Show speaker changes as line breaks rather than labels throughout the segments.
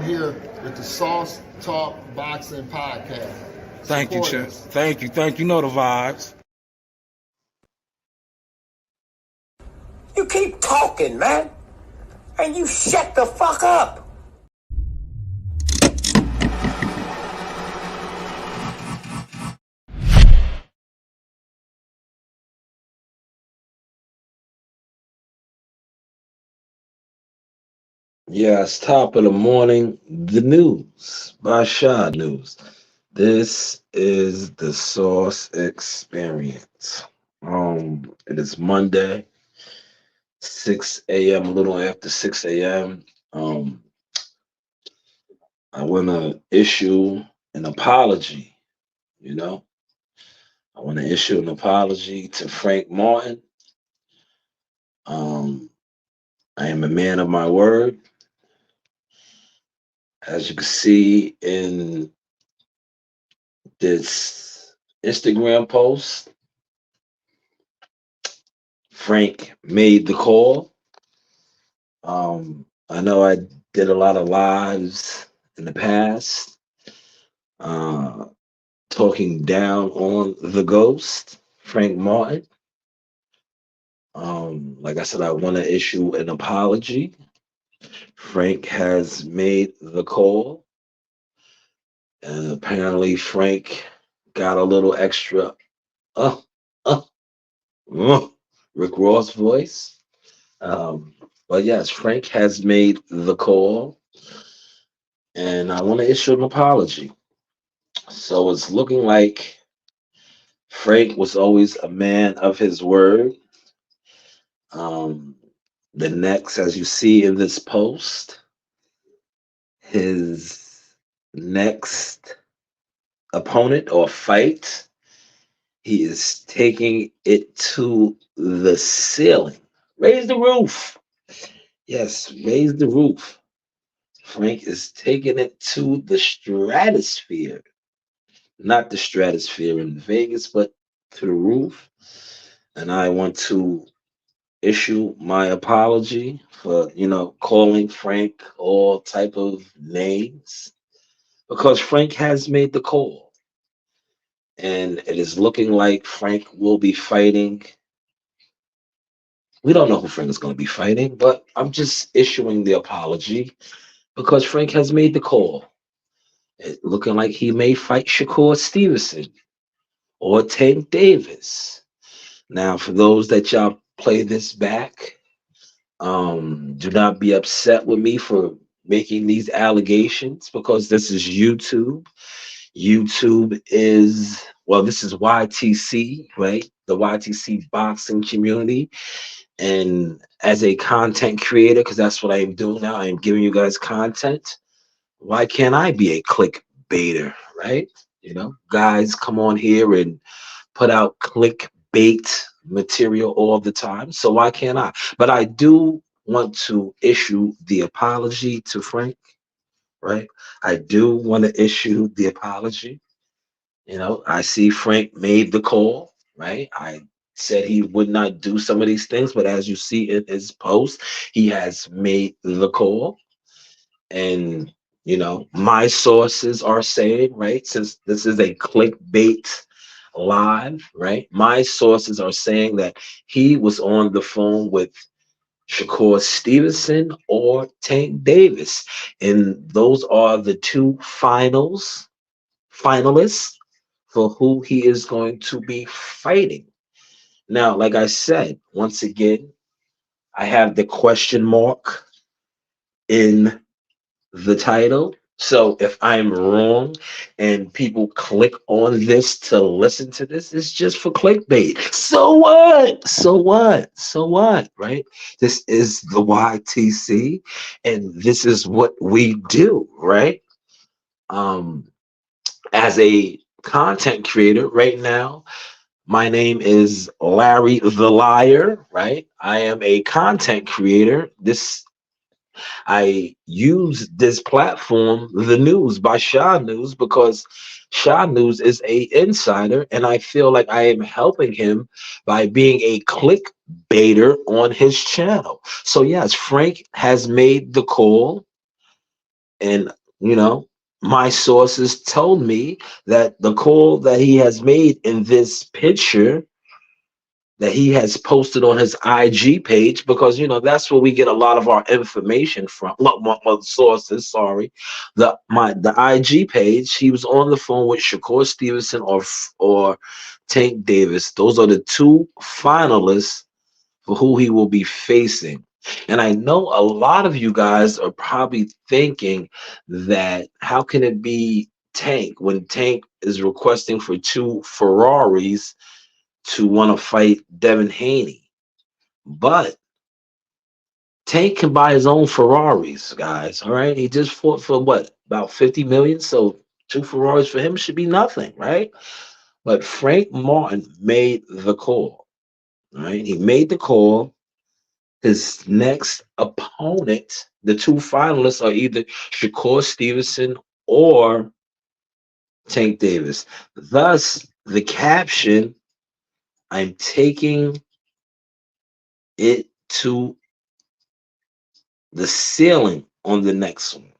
I'm here with the Sauce Talk Boxing Podcast.
Thank you,
Support
Chip.
us.
Thank you. Know the vibes.
You keep talking, man, and you shut the fuck up.
Yes, top of the morning, the news by Shanewz. This is the Source Experience. It is Monday, 6 a.m., a little after 6 a.m. Um, I want to issue an apology, you know. I want to issue an apology to Frank Martin. Um, I am a man of my word. As you can see in this Instagram post, Frank made the call. I know I did a lot of lives in the past, uh, talking down on the ghost, Frank Martin. Like I said, I want to issue an apology. Frank has made the call, and apparently Frank got a little extra, uh, uh, Rick Ross voice. But yes, Frank has made the call, and I want to issue an apology. So it's looking like Frank was always a man of his word. Um, the next, as you see in this post, his next opponent or fight, he is taking it to the ceiling. Raise the roof. Yes, raise the roof. Frank is taking it to the stratosphere. Not the stratosphere in Vegas, but to the roof. And I want to issue my apology for, calling Frank all type of names because Frank has made the call. And it is looking like Frank will be fighting. We don't know who Frank is going to be fighting, but I'm just issuing the apology because Frank has made the call. It looking like he may fight Shakur Stevenson or Tank Davis. Now, for those that y'all play this back, do not be upset with me for making these allegations because this is YouTube. YouTube is, well, this is YTC, right? The YTC boxing community. And as a content creator, because that's what I am doing now, I am giving you guys content. Why can't I be a clickbaiter, right? Guys come on here and put out clickbait material all the time. So why can't I? But I do want to issue the apology to Frank, right? I do want to issue the apology. I see Frank made the call, right? I said he would not do some of these things, but as you see in his post, he has made the call. And my sources are saying, right, since this is a clickbait live, right, my sources are saying that he was on the phone with Shakur Stevenson or Tank Davis, and those are the two finalists for who he is going to be fighting. Now, like I said, once again, I have the question mark in the title. So if I'm wrong and people click on this to listen to this, it's just for clickbait. So what? So what? So what? Right? This is the YTC and this is what we do, right? Um, as a content creator right now, my name is Larry the Liar, right? I am a content creator. I use this platform, the news by Shanewz, because Shanewz is a insider, and I feel like I am helping him by being a clickbaiter on his channel. So yes, Frank has made the call, And, you know, my sources told me that the call that he has made in this picture that he has posted on his IG page, because that's where we get a lot of our information from. My sources, sorry, the IG page. He was on the phone with Shakur Stevenson or Tank Davis. Those are the two finalists for who he will be facing. And I know a lot of you guys are probably thinking that how can it be Tank when Tank is requesting for two Ferraris to want to fight Devin Haney? But Tank can buy his own Ferraris, guys. All right. He just fought for what, about 50 million? So two Ferraris for him should be nothing, right? But Frank Martin made the call. All right. He made the call. His next opponent, the two finalists, are either Shakur Stevenson or Tank Davis. Thus, the caption, I'm taking it to the ceiling on the next one.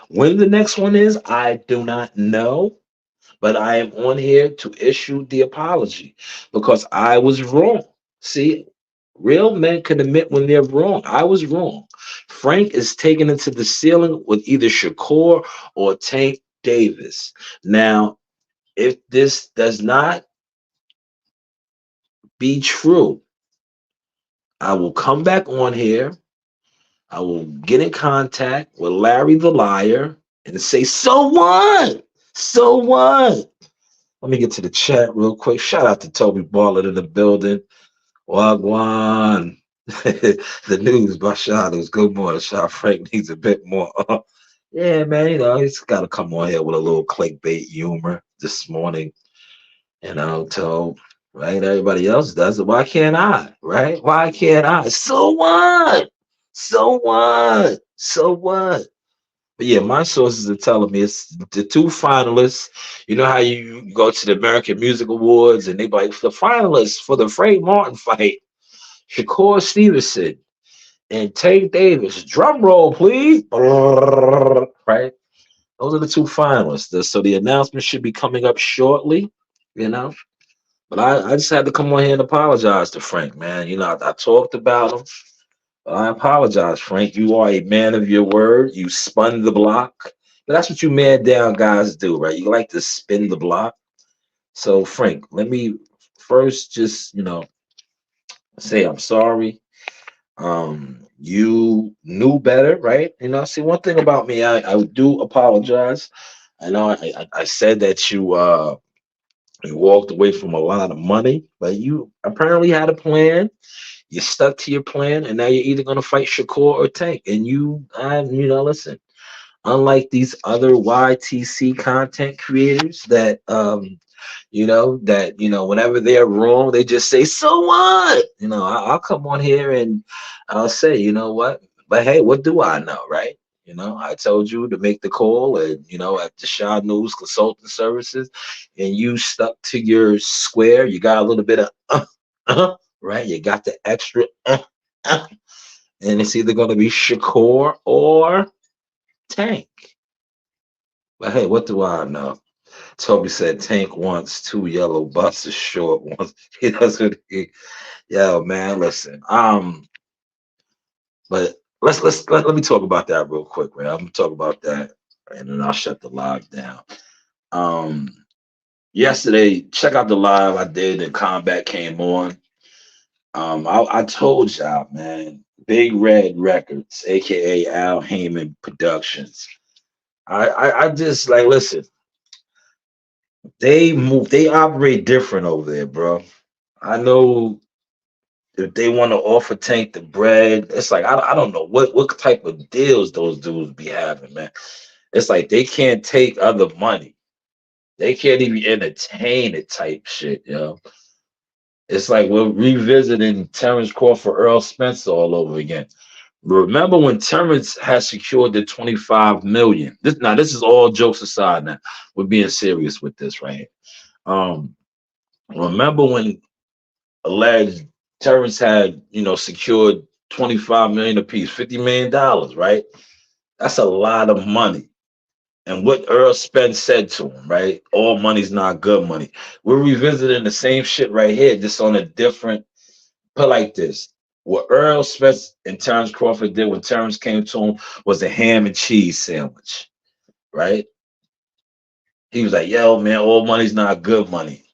When the next one is, I do not know, but I am on here to issue the apology because I was wrong. See, real men can admit when they're wrong. I was wrong. Frank is taken into the ceiling with either Shakur or Tank Davis. Now, if this does not be true, I will come back on here. I will get in contact with Larry the Liar and say, so what? So what? Let me get to the chat real quick. Shout out to Toby Bartlett in the building. Wagwan. The news by Shanewz. Good morning. Shot Frank needs a bit more. Yeah, man, he's got to come on here with a little clickbait humor this morning. So, right, everybody else does it. Why can't I? Right? Why can't I? So what? So what? So what? But yeah, my sources are telling me it's the two finalists. You know how you go to the American Music Awards and they be like, the finalists for the Frank Martin fight, Shakur Stevenson and Tank Davis. Drum roll, please. Right? Those are the two finalists. So the announcement should be coming up shortly, you know. But I just had to come on here and apologize to Frank, man. I talked about him. I apologize, Frank. You are a man of your word. You spun the block. But that's what you man down guys do, right? You like to spin the block. So, Frank, let me first just, say I'm sorry. You knew better, right? See, one thing about me, I do apologize. I know I said that you walked away from a lot of money, but you apparently had a plan. You stuck to your plan, and now you're either going to fight Shakur or Tank. And listen, unlike these other YTC content creators whenever they're wrong, they just say, so what? I'll come on here and I'll say, you know what? But hey, what do I know, right? I told you to make the call and, at the Shanewz Consulting Services, and you stuck to your square. You got a little bit of, right? You got the extra, uh, and it's either going to be Shakur or Tank. But hey, what do I know? Toby said Tank wants two yellow buses, short ones. He doesn't. Yo, man, listen. But let me talk about that real quick, man. I'm gonna talk about that, and then I'll shut the live down. Um, Yesterday, check out the live I did, and Combat came on. I told y'all, man, Big Red Records, aka Al Heyman Productions. I just like listen. They operate different over there, bro. I know if they want to offer Tank the bread, it's like I don't know what type of deals those dudes be having, man. It's like they can't take other money. They can't even entertain it type shit, yo. It's like we're revisiting Terrence Crawford, Earl Spencer all over again. Remember when Terrence had secured the 25 million? This is all jokes aside now. We're being serious with this, right? Um, Remember when alleged Terrence had, secured 25 million apiece, $50 million, right? That's a lot of money. And what Earl Spence said to him, right? All money's not good money. We're revisiting the same shit right here, just on a different, put like this. What Earl Spence and Terrence Crawford did when Terrence came to him was a ham and cheese sandwich, right? He was like, yo, man, all money's not good money.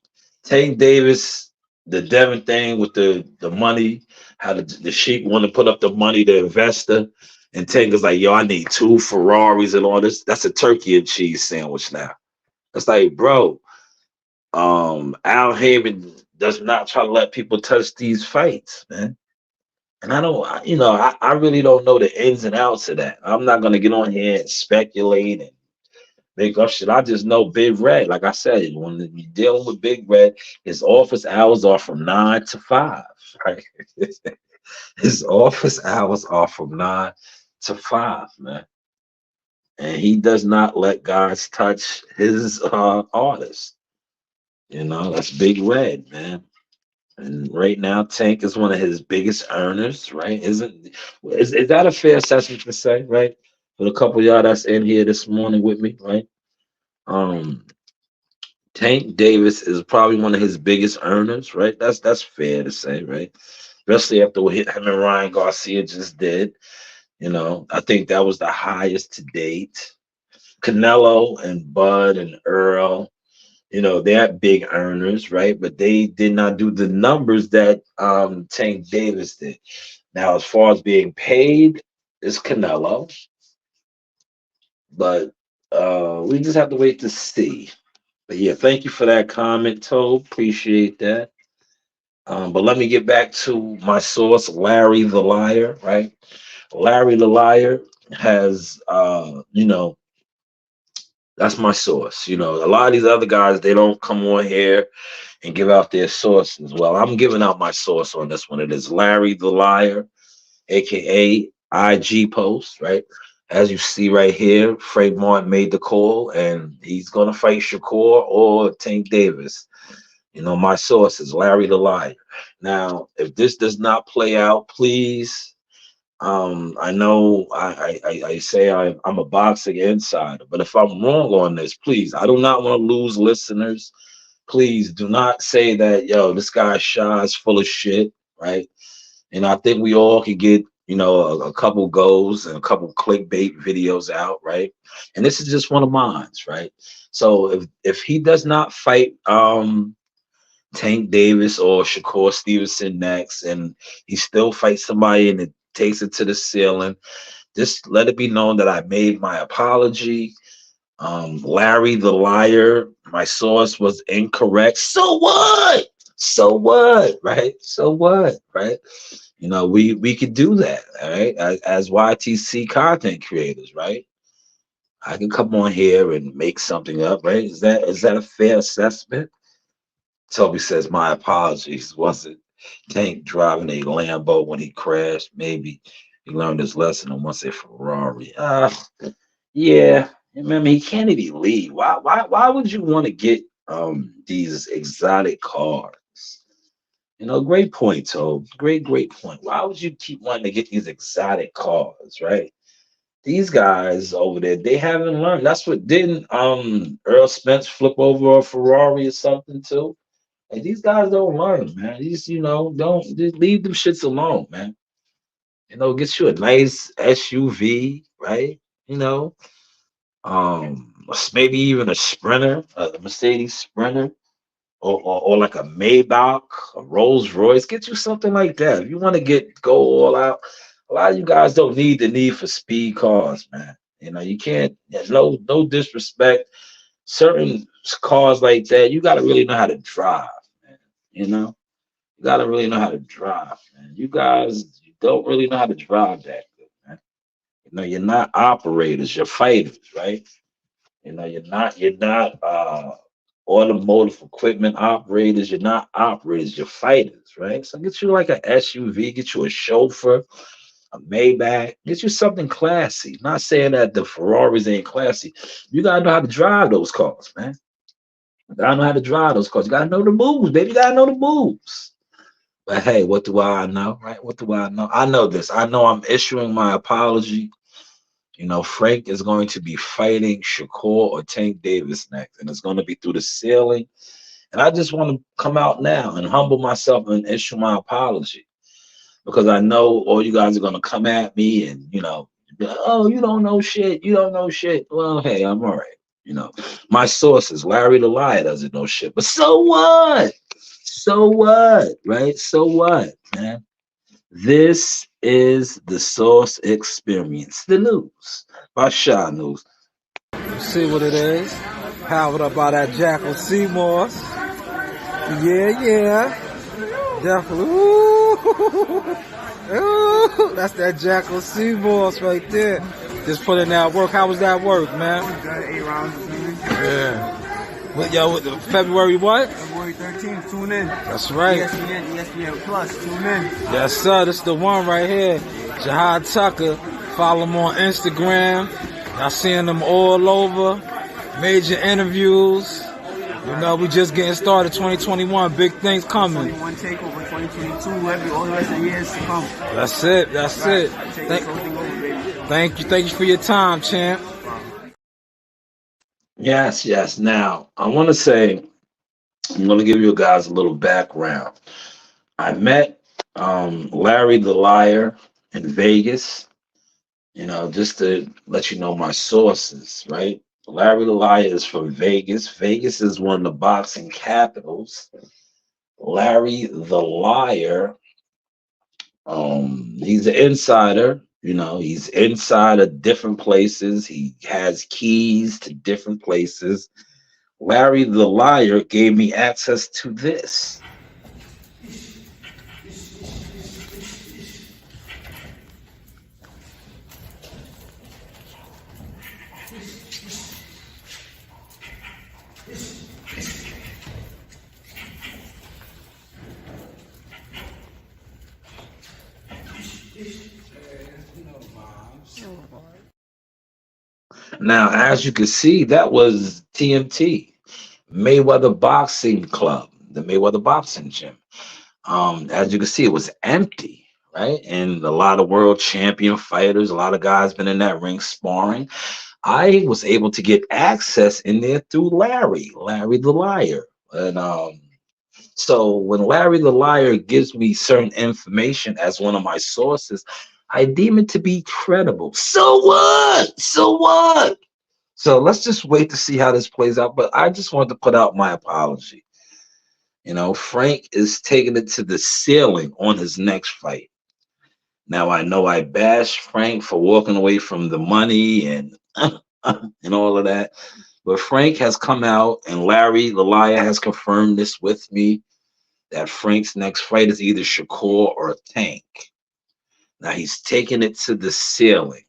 Tank Davis, the Devin thing with the money, how the Sheik want to put up the money, the investor, and Tank is like, yo, I need two Ferraris and all this. That's a turkey and cheese sandwich now. It's like, bro, Al Heyman does not try to let people touch these fights, man. And I don't, I really don't know the ins and outs of that. I'm not gonna get on here and speculate and make up shit. I just know Big Red. Like I said, when you're dealing with Big Red, his office hours are from 9 to 5. Right? His office hours are from 9 to 5, man. And he does not let guys touch his artists. That's Big Red, man. And right now, Tank is one of his biggest earners, right? Is that a fair assessment to say, right? For the couple of y'all that's in here this morning with me, right? Um, Tank Davis is probably one of his biggest earners, right? That's fair to say, right? Especially after what him and Ryan Garcia just did. I think that was the highest to date. Canelo and Bud and Earl, they're big earners, right? But they did not do the numbers that Tank Davis did. Now, as far as being paid, it's Canelo, but we just have to wait to see. But yeah, thank you for that comment, Tobe. Appreciate that. But let me get back to my source, Larry the Liar, right? Larry the Liar has, that's my source. A lot of these other guys, they don't come on here and give out their sources. Well, I'm giving out my source on this one. It is Larry the Liar, aka IG Post, right? As you see right here, Frank Martin made the call, and he's gonna fight Shakur or Tank Davis. My source is Larry the Liar. Now, if this does not play out, please. I know I say I'm a boxing insider, but if I'm wrong on this, please, I do not want to lose listeners. Please do not say that, yo, this guy Shaw is full of shit, right? And I think we all could get, a couple goals and a couple clickbait videos out, right? And this is just one of mine, right? So if he does not fight Tank Davis or Shakur Stevenson next, and he still fights somebody and it takes it to the ceiling, just let it be known that I made my apology. Larry the Liar, my source was incorrect. So what? So what? Right? So what? Right? We could do that, all right? As YTC content creators, right? I can come on here and make something up, right? Is that a fair assessment? Toby says my apologies. Wasn't Tank driving a Lambo when he crashed? Maybe he learned his lesson and wants a Ferrari. Yeah. Remember, he can't even leave. Why would you want to get these exotic cars? Great point, Tobe. Great point. Why would you keep wanting to get these exotic cars, right? These guys over there, they haven't learned. That's what didn't Earl Spence flip over a Ferrari or something too? Like, these guys don't learn, man. These, don't just leave them shits alone, man. Get you a nice SUV, right? Maybe even a Sprinter, a Mercedes Sprinter, or like a Maybach, a Rolls Royce. Get you something like that. If you want to go all out, a lot of you guys don't need the need for speed cars, man. You can't. No disrespect. Certain cars like that, you got to really know how to drive, man. You got to really know how to drive, man. You guys don't really know how to drive that good, man. You're not operators, you're fighters, right? You're not automotive equipment operators, you're not operators, you're fighters, right? So get you like an SUV, get you a chauffeur, a Maybach, get you something classy. Not saying that the Ferraris ain't classy. You gotta know how to drive those cars, man. You gotta know how to drive those cars. You gotta know the moves, baby. You gotta know the moves. But hey, what do I know, right? What do I know? I know this. I know I'm issuing my apology. You know, Frank is going to be fighting Shakur or Tank Davis next, and it's going to be through the ceiling. And I just want to come out now and humble myself and issue my apology because I know all you guys are going to come at me and, be like, oh, you don't know shit. You don't know shit. Well, hey, I'm all right. My sources, Larry the Liar doesn't know shit, but so what? So what? Right? So what, man? This is the Source Experience, the news by Shanewz.
See what it is. Powered up by that Jackal Seymour. Yeah. Definitely. Ooh, that's that Jackal Seymour right there. Just put in that work. How was that work, man?
Good, 8 rounds.
Yeah. February what?
February 13th, tune in.
That's right.
ESPN Plus, tune in.
Yes, sir. This is the one right here. Jahad Tucker. Follow him on Instagram. Y'all seeing them all over. Major interviews. We just getting started. 2021, big things coming.
21 takeover, 2022, all the rest of the years to come.
That's it. Thank you for your time, champ.
Yes. Now, I want to say, I'm going to give you guys a little background. I met Larry the Liar in Vegas, just to let you know my sources, right? Larry the Liar is from Vegas. Vegas is one of the boxing capitals. Larry the Liar, he's an insider. He's inside of different places. He has keys to different places. Larry the Liar gave me access to this. Now, as you can see, that was TMT, Mayweather Boxing Club, the Mayweather Boxing Gym. As you can see, it was empty, right? And a lot of world champion fighters, a lot of guys been in that ring sparring. I was able to get access in there through Larry the Liar. And so when Larry the Liar gives me certain information as one of my sources, I deem it to be credible. So what? So let's just wait to see how this plays out. But I just wanted to put out my apology. Frank is taking it to the ceiling on his next fight. Now, I know I bashed Frank for walking away from the money and and all of that. But Frank has come out, and Larry the Liar has confirmed this with me, that Frank's next fight is either Shakur or Tank. Now, he's taking it to the ceiling.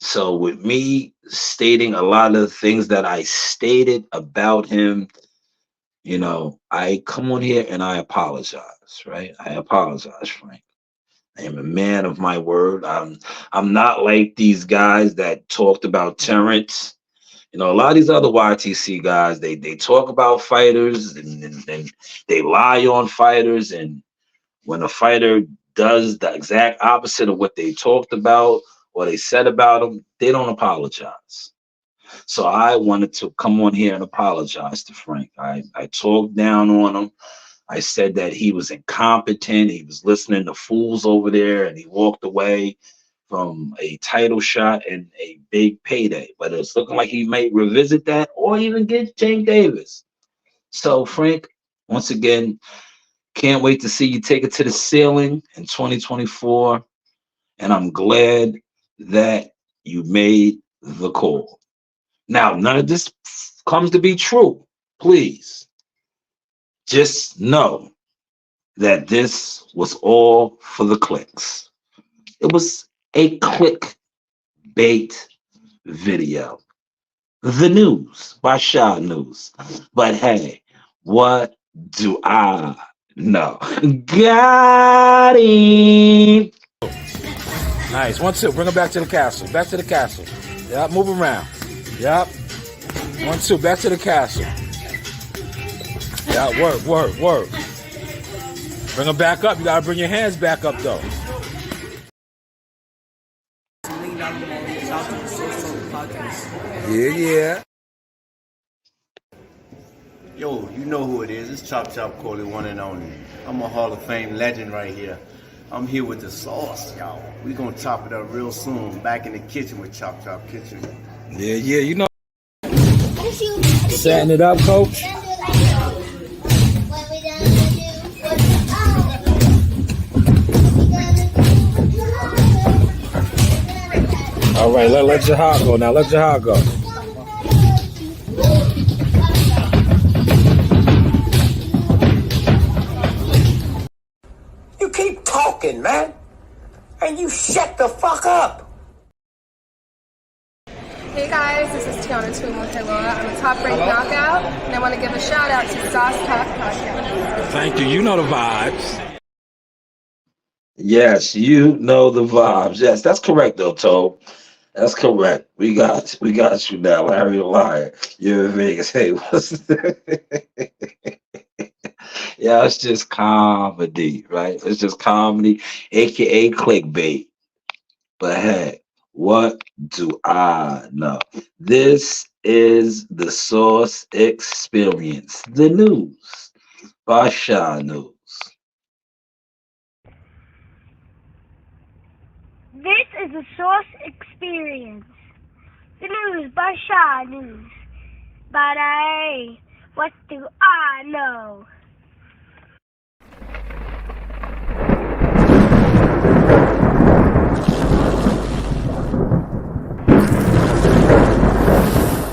So with me stating a lot of the things that I stated about him, I come on here and I apologize, right? I apologize, Frank. I am a man of my word. I'm not like these guys that talked about Terrence. A lot of these other YTC guys, they talk about fighters and they lie on fighters. And when a fighter does the exact opposite of what they talked about or they said about them, they don't apologize. So I wanted to come on here and apologize to Frank. I talked down on him. I said that he was incompetent. He was listening to fools over there, and he walked away from a title shot and a big payday. But it's looking like he may revisit that or even get Tank Davis. So, Frank, once again, can't wait to see you take it to the ceiling in 2024. And I'm glad that you made the call. Now, none of this comes to be true. Please. Just know that this was all for the clicks. It was a clickbait video. The news by Shanewz. But hey, what do I know? Got him.
Nice. 1, 2. Bring him back to the castle. Back to the castle. Yep. Move around. Yep. 1, 2. Back to the castle. Yeah, work. Bring them back up. You gotta bring your hands back up, though.
Shout
Yeah.
Yo, you know who it is. It's Chop Chop Corley, one and only. I'm a Hall of Fame legend right here. I'm here with the sauce, y'all. We gonna chop it up real soon. Back in the kitchen with Chop Chop Kitchen.
Yeah, you know. Setting it up, coach. All right, let Jahar go now. Let Jahar go.
You keep talking, man. And you shut the fuck up.
Hey guys, this is Tiana Tumo-Teloa. I'm a top ranked knockout, and I want to give a shout out to Sauce Talk Podcast.
Thank you. You know the vibes.
Yes, you know the vibes. Yes, that's correct though, Toe. That's correct. We got you now, Larry the Liar. You're in Vegas. Hey, what's yeah, it's just comedy, right? It's just comedy, aka clickbait. But hey, what do I know? This is the Source Experience, the news by Shanewz.
This is the Source Experience. The news by Shanewz. But hey, what do I know?